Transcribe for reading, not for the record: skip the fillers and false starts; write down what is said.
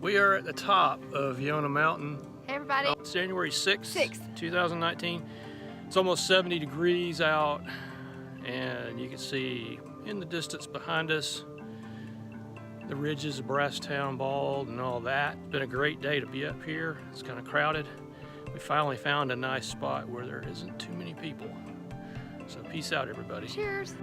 We are at the top of Yonah Mountain. Hey everybody. It's January 6th, 2019. It's almost 70 degrees out, and you can see in the distance behind us the ridges of Brasstown, Bald, and all that. It's been a great day to be up here. It's kind of crowded. We finally found a nice spot where there isn't too many people. So peace out, everybody. Cheers.